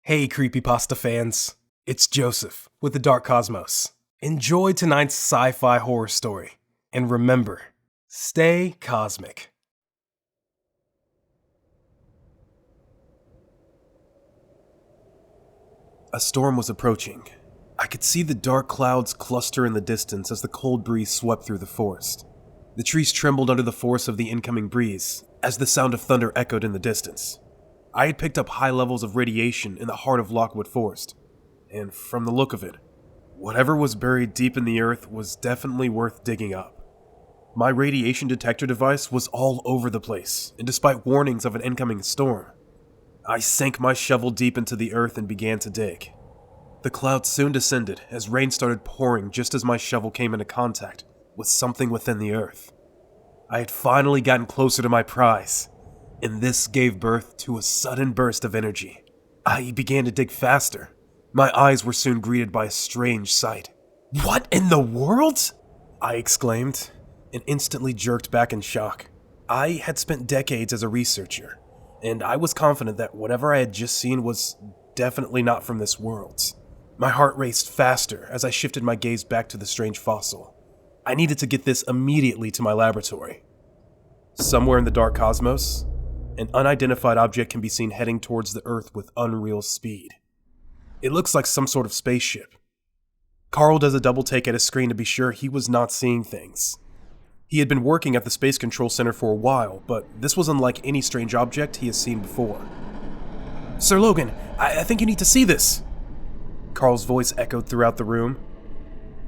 Hey Creepypasta fans, it's Joseph with the Dark Cosmos. Enjoy tonight's sci-fi horror story, and remember, stay cosmic. A storm was approaching. I could see the dark clouds cluster in the distance as the cold breeze swept through the forest. The trees trembled under the force of the incoming breeze as the sound of thunder echoed in the distance. I had picked up high levels of radiation in the heart of Lockwood Forest, and from the look of it, whatever was buried deep in the earth was definitely worth digging up. My radiation detector device was all over the place, and despite warnings of an incoming storm, I sank my shovel deep into the earth and began to dig. The clouds soon descended as rain started pouring just as my shovel came into contact with something within the earth. I had finally gotten closer to my prize, and this gave birth to a sudden burst of energy. I began to dig faster. My eyes were soon greeted by a strange sight. "What in the world?" I exclaimed, and instantly jerked back in shock. I had spent decades as a researcher, and I was confident that whatever I had just seen was definitely not from this world. My heart raced faster as I shifted my gaze back to the strange fossil. I needed to get this immediately to my laboratory. Somewhere in the dark cosmos, an unidentified object can be seen heading towards the Earth with unreal speed. It looks like some sort of spaceship. Carl does a double take at his screen to be sure he was not seeing things. He had been working at the Space Control Center for a while, but this was unlike any strange object he has seen before. "Sir Logan, I think you need to see this." Carl's voice echoed throughout the room.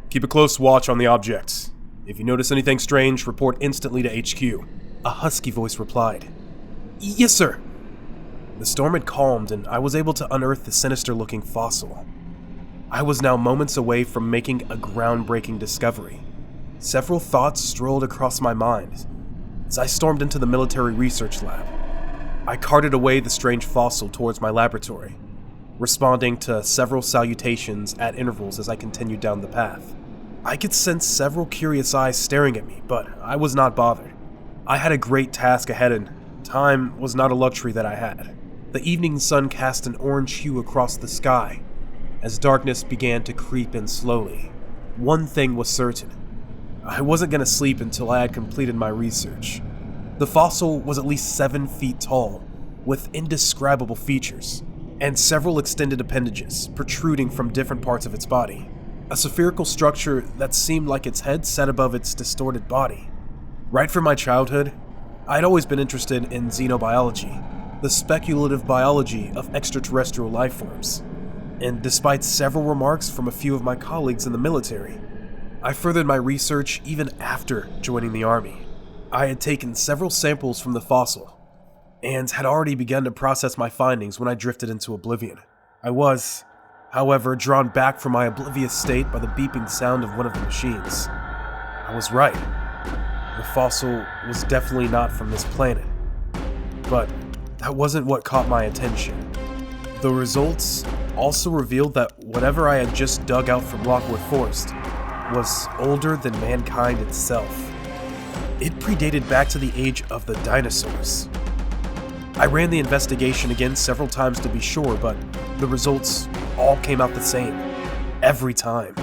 "Keep a close watch on the object. If you notice anything strange, report instantly to HQ." A husky voice replied. "Yes, sir." The storm had calmed, and I was able to unearth the sinister-looking fossil. I was now moments away from making a groundbreaking discovery. Several thoughts strolled across my mind as I stormed into the military research lab. I carted away the strange fossil towards my laboratory, responding to several salutations at intervals as I continued down the path. I could sense several curious eyes staring at me, but I was not bothered. I had a great task ahead, and time was not a luxury that I had. The evening sun cast an orange hue across the sky as darkness began to creep in slowly. One thing was certain. I wasn't going to sleep until I had completed my research. The fossil was at least 7 feet tall, with indescribable features, and several extended appendages protruding from different parts of its body. A spherical structure that seemed like its head sat above its distorted body. Right from my childhood, I'd always been interested in xenobiology, the speculative biology of extraterrestrial life forms, and despite several remarks from a few of my colleagues in the military, I furthered my research even after joining the Army. I had taken several samples from the fossil, and had already begun to process my findings when I drifted into oblivion. I was, however, drawn back from my oblivious state by the beeping sound of one of the machines. I was right. The fossil was definitely not from this planet. But that wasn't what caught my attention. The results also revealed that whatever I had just dug out from Lockwood Forest was older than mankind itself. It predated back to the age of the dinosaurs. I ran the investigation again several times to be sure, but the results all came out the same, every time.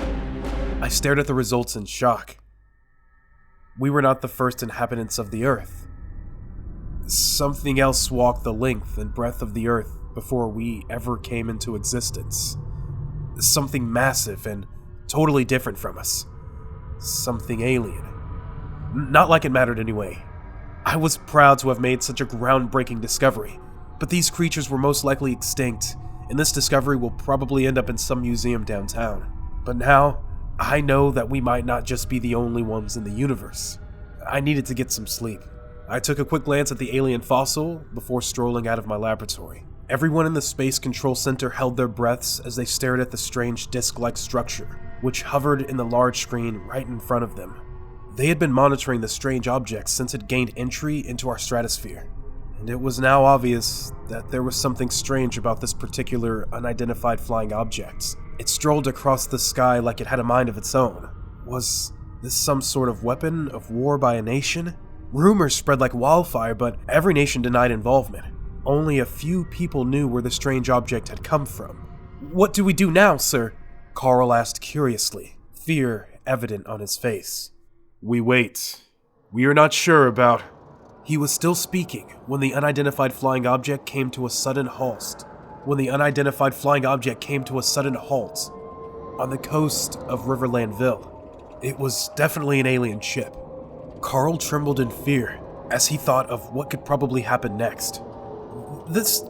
I stared at the results in shock. We were not the first inhabitants of the Earth. Something else walked the length and breadth of the Earth before we ever came into existence. Something massive and totally different from us. Something alien. Not like it mattered anyway. I was proud to have made such a groundbreaking discovery, but these creatures were most likely extinct, and this discovery will probably end up in some museum downtown. But now, I know that we might not just be the only ones in the universe. I needed to get some sleep. I took a quick glance at the alien fossil before strolling out of my laboratory. Everyone in the Space Control Center held their breaths as they stared at the strange disc-like structure, which hovered in the large screen right in front of them. They had been monitoring the strange object since it gained entry into our stratosphere, and it was now obvious that there was something strange about this particular unidentified flying object. It strolled across the sky like it had a mind of its own. Was this some sort of weapon of war by a nation? Rumors spread like wildfire, but every nation denied involvement. Only a few people knew where the strange object had come from. "What do we do now, sir?" Carl asked curiously, fear evident on his face. "We wait. We are not sure about..." He was still speaking when the unidentified flying object came to a sudden halt. On the coast of Riverlandville. It was definitely an alien ship. Carl trembled in fear as he thought of what could probably happen next. This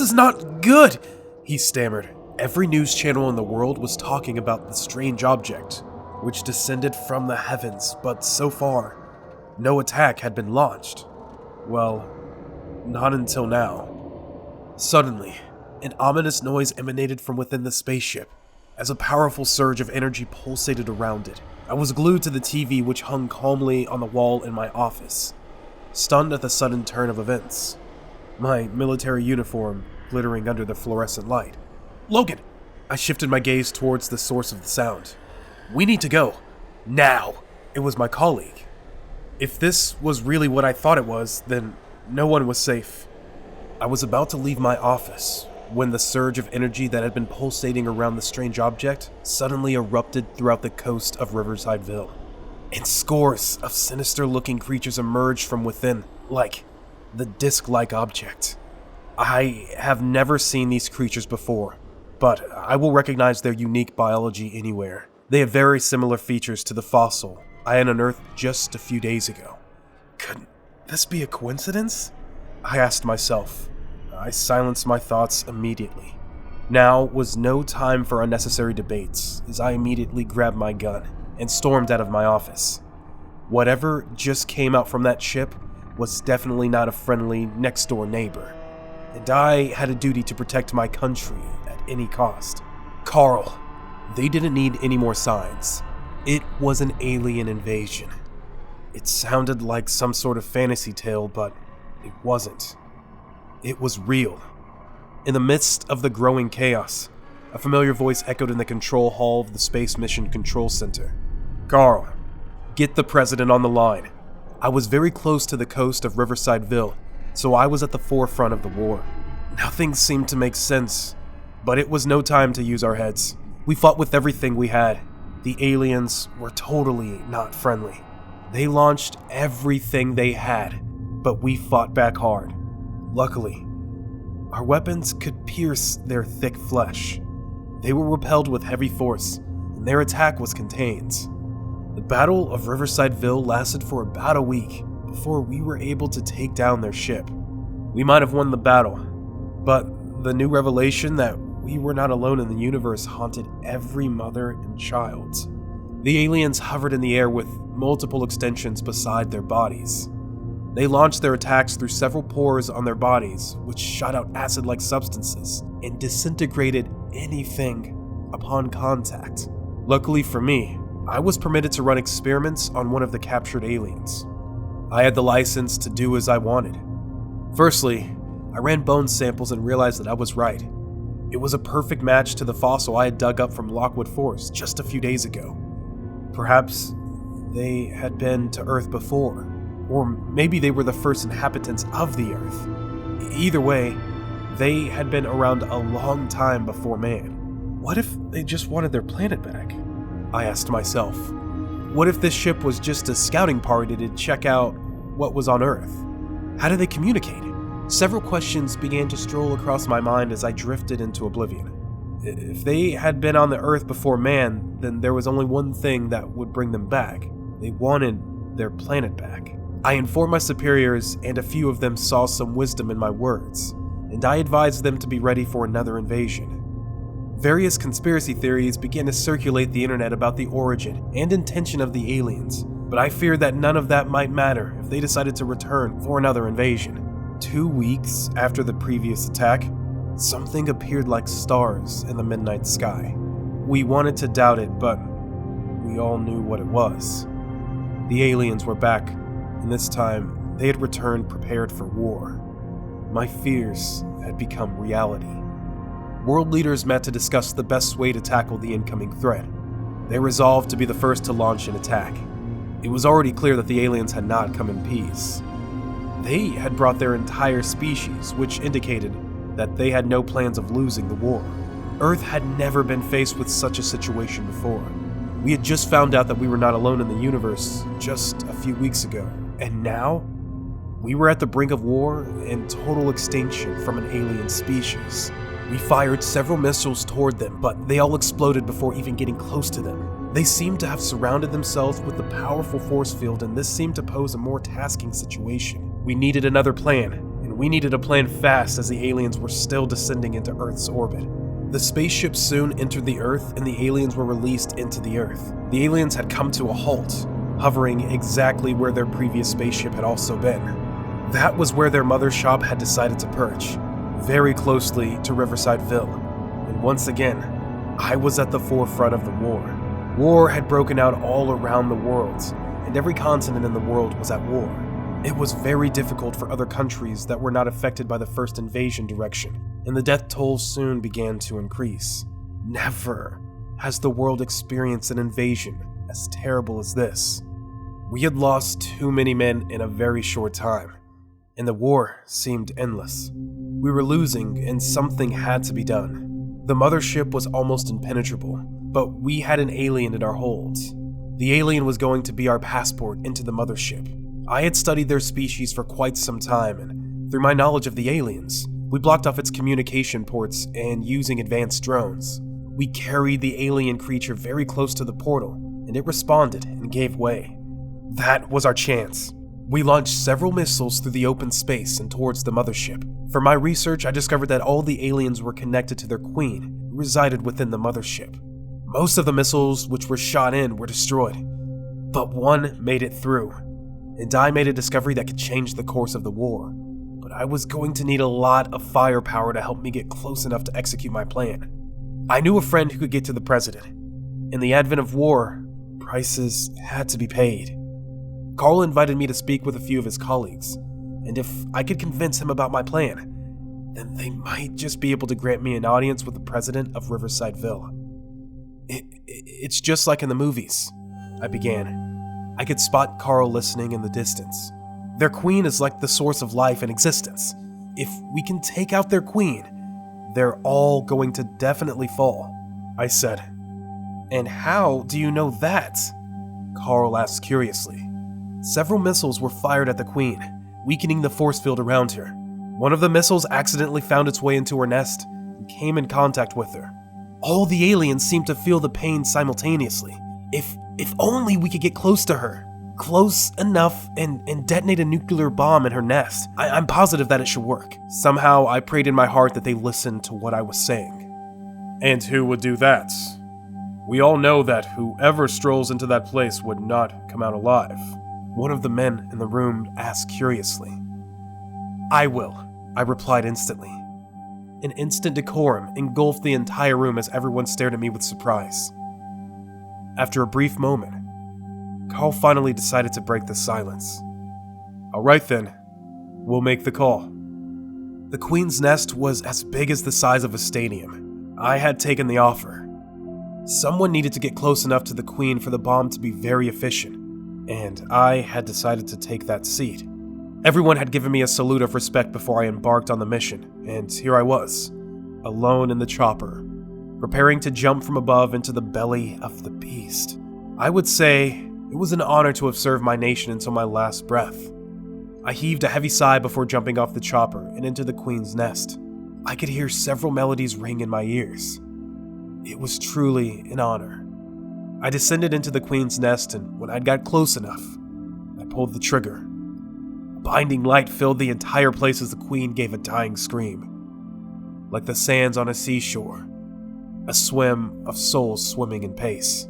is not good," he stammered. Every news channel in the world was talking about the strange object, which descended from the heavens, but so far, no attack had been launched. Well, not until now. Suddenly, an ominous noise emanated from within the spaceship, as a powerful surge of energy pulsated around it. I was glued to the TV which hung calmly on the wall in my office, stunned at the sudden turn of events, my military uniform glittering under the fluorescent light. "Logan!" I shifted my gaze towards the source of the sound. "We need to go. Now!" It was my colleague. If this was really what I thought it was, then no one was safe. I was about to leave my office when the surge of energy that had been pulsating around the strange object suddenly erupted throughout the coast of Riversideville, and scores of sinister-looking creatures emerged from within, like the disc-like object. I have never seen these creatures before, but I will recognize their unique biology anywhere. They have very similar features to the fossil I had unearthed just a few days ago. Could this be a coincidence? I asked myself. I silenced my thoughts immediately. Now was no time for unnecessary debates, as I immediately grabbed my gun and stormed out of my office. Whatever just came out from that ship was definitely not a friendly next-door neighbor, and I had a duty to protect my country at any cost. Carl, they didn't need any more signs. It was an alien invasion. It sounded like some sort of fantasy tale, but it wasn't. It was real. In the midst of the growing chaos, a familiar voice echoed in the control hall of the Space Mission Control Center. "Carl, get the President on the line." I was very close to the coast of Riversideville, so I was at the forefront of the war. Nothing seemed to make sense, but it was no time to use our heads. We fought with everything we had. The aliens were totally not friendly. They launched everything they had, but we fought back hard. Luckily, our weapons could pierce their thick flesh. They were repelled with heavy force, and their attack was contained. The Battle of Riversideville lasted for about a week before we were able to take down their ship. We might have won the battle, but the new revelation that we were not alone in the universe haunted every mother and child. The aliens hovered in the air with multiple extensions beside their bodies. They launched their attacks through several pores on their bodies, which shot out acid-like substances and disintegrated anything upon contact. Luckily for me, I was permitted to run experiments on one of the captured aliens. I had the license to do as I wanted. Firstly, I ran bone samples and realized that I was right. It was a perfect match to the fossil I had dug up from Lockwood Forest just a few days ago. Perhaps they had been to Earth before, or maybe they were the first inhabitants of the Earth. Either way, they had been around a long time before man. What if they just wanted their planet back? I asked myself. What if this ship was just a scouting party to check out what was on Earth? How did they communicate? Several questions began to stroll across my mind as I drifted into oblivion. If they had been on the Earth before man, then there was only one thing that would bring them back. They wanted their planet back. I informed my superiors, and a few of them saw some wisdom in my words, and I advised them to be ready for another invasion. Various conspiracy theories began to circulate the internet about the origin and intention of the aliens, but I feared that none of that might matter if they decided to return for another invasion. 2 weeks after the previous attack, something appeared like stars in the midnight sky. We wanted to doubt it, but we all knew what it was. The aliens were back, and this time they had returned prepared for war. My fears had become reality. World leaders met to discuss the best way to tackle the incoming threat. They resolved to be the first to launch an attack. It was already clear that the aliens had not come in peace. They had brought their entire species, which indicated that they had no plans of losing the war. Earth had never been faced with such a situation before. We had just found out that we were not alone in the universe just a few weeks ago, and now we were at the brink of war and total extinction from an alien species. We fired several missiles toward them, but they all exploded before even getting close to them. They seemed to have surrounded themselves with a powerful force field, and this seemed to pose a more tasking situation. We needed another plan, and we needed a plan fast as the aliens were still descending into Earth's orbit. The spaceship soon entered the Earth, and the aliens were released into the Earth. The aliens had come to a halt, hovering exactly where their previous spaceship had also been. That was where their mother shop had decided to perch, very closely to Riversideville. And once again, I was at the forefront of the war. War had broken out all around the world, and every continent in the world was at war. It was very difficult for other countries that were not affected by the first invasion direction, and the death toll soon began to increase. Never has the world experienced an invasion as terrible as this. We had lost too many men in a very short time, and the war seemed endless. We were losing, and something had to be done. The mothership was almost impenetrable, but we had an alien in our holds. The alien was going to be our passport into the mothership. I had studied their species for quite some time, and through my knowledge of the aliens, we blocked off its communication ports, and using advanced drones, we carried the alien creature very close to the portal, and it responded and gave way. That was our chance. We launched several missiles through the open space and towards the mothership. From my research, I discovered that all the aliens were connected to their queen, who resided within the mothership. Most of the missiles which were shot in were destroyed, but one made it through, and I made a discovery that could change the course of the war. But I was going to need a lot of firepower to help me get close enough to execute my plan. I knew a friend who could get to the president. In the advent of war, prices had to be paid. Carl invited me to speak with a few of his colleagues, and if I could convince him about my plan, then they might just be able to grant me an audience with the president of Riversideville. It's just like in the movies, I began. I could spot Carl listening in the distance. Their queen is like the source of life and existence. If we can take out their queen, they're all going to definitely fall, I said. And how do you know that? Carl asked curiously. Several missiles were fired at the queen, weakening the force field around her. One of the missiles accidentally found its way into her nest and came in contact with her. All the aliens seemed to feel the pain simultaneously. If only we could get close to her. Close enough and detonate a nuclear bomb in her nest. I'm positive that it should work. Somehow I prayed in my heart that they listened to what I was saying. And who would do that? We all know that whoever strolls into that place would not come out alive. One of the men in the room asked curiously. I will, I replied instantly. An instant decorum engulfed the entire room as everyone stared at me with surprise. After a brief moment, Carl finally decided to break the silence. All right then, we'll make the call. The Queen's nest was as big as the size of a stadium. I had taken the offer. Someone needed to get close enough to the Queen for the bomb to be very efficient, and I had decided to take that seat. Everyone had given me a salute of respect before I embarked on the mission, and here I was, alone in the chopper, preparing to jump from above into the belly of the beast. I would say it was an honor to have served my nation until my last breath. I heaved a heavy sigh before jumping off the chopper and into the Queen's nest. I could hear several melodies ring in my ears. It was truly an honor. I descended into the Queen's nest, and when I'd got close enough, I pulled the trigger. A blinding light filled the entire place as the Queen gave a dying scream. Like the sands on a seashore, a swim of souls swimming in pace.